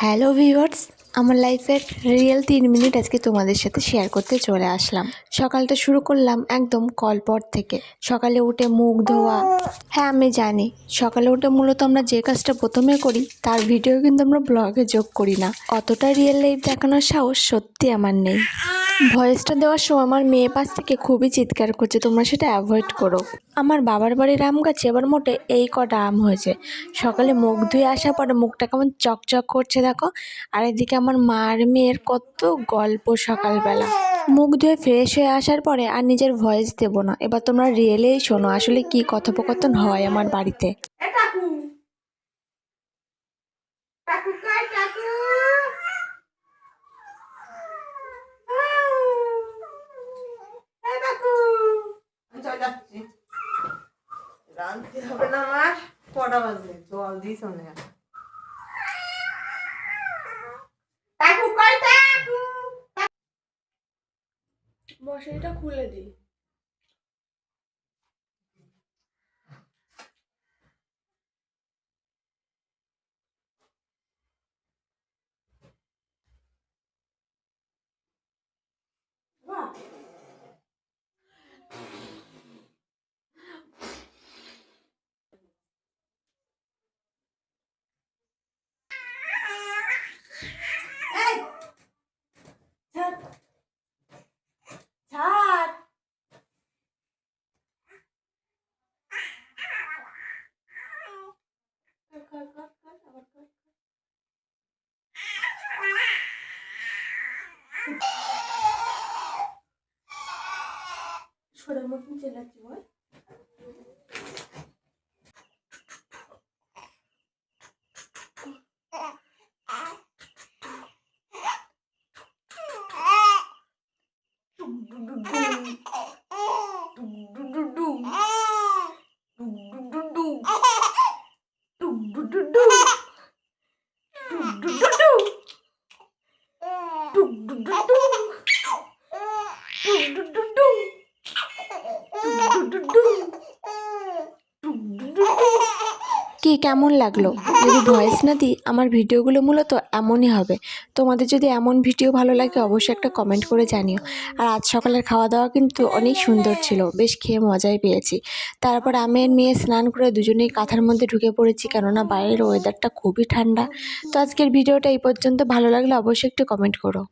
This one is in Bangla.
হ্যালো ভিউয়ার্স, আমার লাইফের রিয়েল 3 মিনিট আজকে তোমাদের সাথে শেয়ার করতে চলে আসলাম। সকালটা শুরু করলাম একদম কলপট থেকে। সকালে উঠে মুখ ধোয়া। হ্যাঁ, আমি জানি সকালে উঠে মূলত আমরা যে কাজটা প্রথমে করি তার ভিডিও কিন্তু আমরা ব্লগে যোগ করি না। অতটা রিয়েল লাইফ দেখানোর সাহস সত্যি আমার নেই। ভয়েসটা দেওয়ার সময় আমার মেয়ে পাশ থেকে খুবই চিৎকার করছে, তোমরা সেটা অ্যাভয়েড করো। আমার বাবার বাড়ির আম গাছে এবার মোটে এই কটা আম হয়েছে। সকালে মুখ ধুয়ে আসার পরে মুখটা কেমন চকচক করছে দেখো। আর এদিকে আমার মার মেয়ের কত গল্প সকালবেলা। মুখ ধুয়ে ফ্রেশ হয়ে আসার পরে আর নিজের ভয়েস দেবো না, এবার তোমরা রিয়েলেই শোনো আসলে কি কথোপকথন হয় আমার বাড়িতে। রাঁধতে হবে না আমার, কটা বাজে? জল দিস না। মশারিটা খুলে দিই। ছোড়ার মতন চেলাচ্ছি বল। কি কেমন লাগলো? যদি ভয়েস না দিই আমার ভিডিওগুলো মূলত এমনই হবে। তোমাদের যদি এমন ভিডিও ভালো লাগে অবশ্যই একটা কমেন্ট করে জানিও। আর আজ সকালের খাওয়া দাওয়া কিন্তু অনেক সুন্দর ছিল, বেশ খেয়ে মজাই পেয়েছি। তারপর আমি আর মেয়ে স্নান করে দুজনেই কাঁথার মধ্যে ঢুকে পড়েছি, কেননা বাইরের ওয়েদারটা খুবই ঠান্ডা। তো আজকের ভিডিওটা এই পর্যন্ত, ভালো লাগলে অবশ্যই একটু কমেন্ট করো।